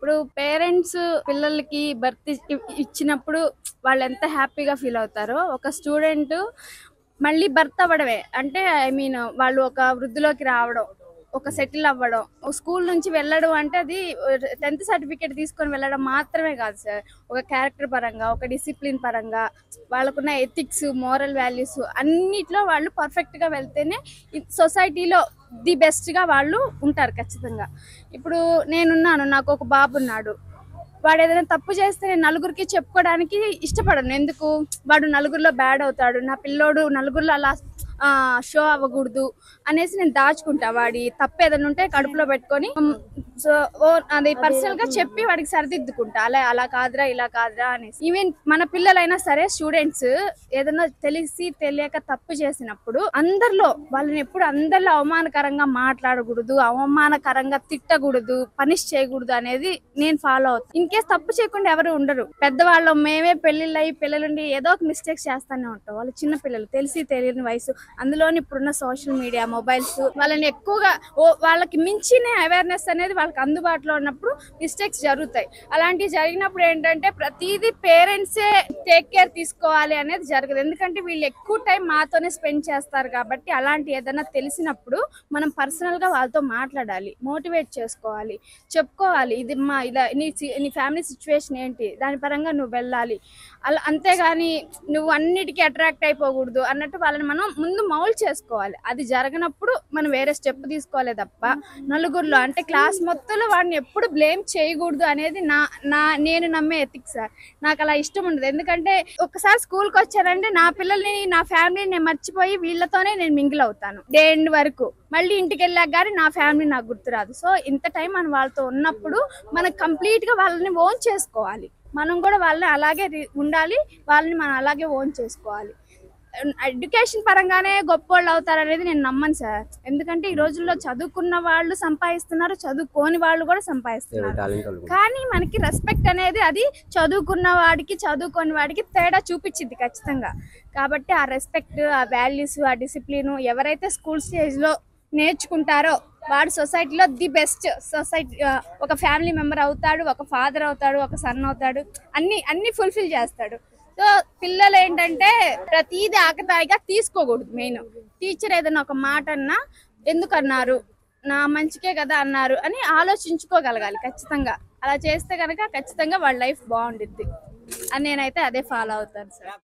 ఇప్పుడు పేరెంట్స్ పిల్లలకి బర్త్ ఇచ్చినప్పుడు వాళ్ళు ఎంత హ్యాపీగా ఫీల్ అవుతారో, ఒక స్టూడెంట్ మళ్ళీ బర్త్ అవ్వడమే అంటే ఐ మీన్ వాళ్ళు ఒక వృద్ధిలోకి రావడం, ఒక సెటిల్ అవ్వడం, ఒక స్కూల్ నుంచి వెళ్ళడం అంటే అది 10th సర్టిఫికేట్ తీసుకొని వెళ్ళడం మాత్రమే కాదు సార్. ఒక క్యారెక్టర్ పరంగా, ఒక డిసిప్లిన్ పరంగా, వాళ్ళకున్న ఎథిక్స్, మోరల్ వాల్యూస్ అన్నిట్లో వాళ్ళు పర్ఫెక్ట్గా వెళ్తేనే సొసైటీలో ది బెస్ట్గా వాళ్ళు ఉంటారు ఖచ్చితంగా. ఇప్పుడు నేనున్నాను, నాకు ఒక బాబు ఉన్నాడు. వాడు ఏదైనా తప్పు చేస్తే నేను నలుగురికి చెప్పుకోవడానికి ఇష్టపడను. ఎందుకు? వాడు నలుగురిలో బ్యాడ్ అవుతాడు, నా పిల్లోడు నలుగురిలో అలా షో అవ్వకూడదు అనేసి నేను దాచుకుంటా. వాడి తప్పు ఏదైనా ఉంటే కడుపులో పెట్టుకొని సో అది పర్సనల్ గా చెప్పి వాడికి సరిదిద్దుకుంటా. అలా అలా కాదురా, ఇలా కాదురా అనేసి. ఈవెన్ మన పిల్లలైనా సరే, స్టూడెంట్స్ ఏదైనా తెలిసి తెలియక తప్పు చేసినప్పుడు అందరిలో వాళ్ళని ఎప్పుడు అందరిలో అవమానకరంగా మాట్లాడకూడదు, అవమానకరంగా తిట్టకూడదు, పనిష్ చేయకూడదు అనేది నేను ఫాలో అవుతాను. ఇన్ కేస్ తప్పు చేయకుండా ఎవరు ఉండరు. పెద్దవాళ్ళు మేమే పెళ్లిళ్ళు అయ్యి పిల్లలుండి ఏదో ఒక మిస్టేక్స్ చేస్తానే ఉంటాం. వాళ్ళు చిన్న పిల్లలు, తెలిసి తెలియని వయసు, అందులోని ఇప్పుడున్న సోషల్ మీడియా, మొబైల్స్ వాళ్ళని ఎక్కువగా వాళ్ళకి మించిన అవేర్నెస్ అనేది వాళ్ళకి అందుబాటులో ఉన్నప్పుడు మిస్టేక్స్ జరుగుతాయి. అలాంటివి జరిగినప్పుడు ఏంటంటే ప్రతిదీ పేరెంట్సే టేక్ కేర్ తీసుకోవాలి అనేది జరగదు. ఎందుకంటే వీళ్ళు ఎక్కువ టైం మాతోనే స్పెండ్ చేస్తారు కాబట్టి అలాంటి ఏదైనా తెలిసినప్పుడు మనం పర్సనల్ గా వాళ్ళతో మాట్లాడాలి, మోటివేట్ చేసుకోవాలి, చెప్పుకోవాలి. ఇది మా ఇలా నీ ఫ్యామిలీ సిచ్యువేషన్ ఏంటి, దాని పరంగా నువ్వు వెళ్ళాలి. అలా అంతేగాని నువ్వు అన్నిటికీ అట్రాక్ట్ అయిపోకూడదు అన్నట్టు వాళ్ళని మనం ముందు మౌల్డ్ చేసుకోవాలి. అది జరగనప్పుడు మనం వేరే స్టెప్ తీసుకోవాలి తప్ప నలుగురిలో అంటే క్లాస్ మొత్తంలో వాడిని ఎప్పుడు బ్లేమ్ చేయకూడదు అనేది నేను నమ్మే ఎథిక్స్ సార్. నాకు అలా ఇష్టం ఉండదు. ఎందుకంటే ఒకసారి స్కూల్కి వచ్చానంటే నా పిల్లల్ని, నా ఫ్యామిలీని నేను మర్చిపోయి వీళ్ళతోనే నేను మింగిల్ అవుతాను డే ఎండ్ వరకు. మళ్ళీ ఇంటికి వెళ్ళాక కానీ నా ఫ్యామిలీ నాకు గుర్తురాదు. సో ఇంత టైం మనం వాళ్ళతో ఉన్నప్పుడు మనం కంప్లీట్ గా వాళ్ళని ఓన్ చేసుకోవాలి. మనం కూడా వాళ్ళని అలాగే ఉండాలి, వాళ్ళని మనం అలాగే ఓన్ చేసుకోవాలి. ఎడ్యుకేషన్ పరంగానే గొప్పోళ్ళు అవుతారు అనేది నేను నమ్మను సార్. ఎందుకంటే ఈ రోజుల్లో చదువుకున్న వాళ్ళు సంపాదిస్తున్నారు, చదువుకోని వాళ్ళు కూడా సంపాదిస్తున్నారు. కానీ మనకి రెస్పెక్ట్ అనేది అది చదువుకున్న వాడికి చదువుకోని వాడికి తేడా చూపించింది ఖచ్చితంగా. కాబట్టి ఆ రెస్పెక్ట్, ఆ వాల్యూస్, ఆ డిసిప్లిన్ ఎవరైతే స్కూల్ స్టేజ్లో నేర్చుకుంటారో వాడు సొసైటీలో ది బెస్ట్ సొసైటీ, ఒక ఫ్యామిలీ మెంబర్ అవుతాడు, ఒక ఫాదర్ అవుతాడు, ఒక సన్ అవుతాడు, అన్ని ఫుల్ఫిల్ చేస్తాడు. సో పిల్లలు ఏంటంటే ప్రతిదీ ఆకతాయిగా తీసుకోకూడదు. మెయిన్ టీచర్ ఏదైనా ఒక మాట అన్నా ఎందుకు అన్నారు, నా మంచికే కదా అన్నారు అని ఆలోచించుకోగలగాలి ఖచ్చితంగా. అలా చేస్తే కనుక ఖచ్చితంగా వాళ్ళ లైఫ్ బాగుండిద్ది అని నేనైతే అదే ఫాలో అవుతాను సార్.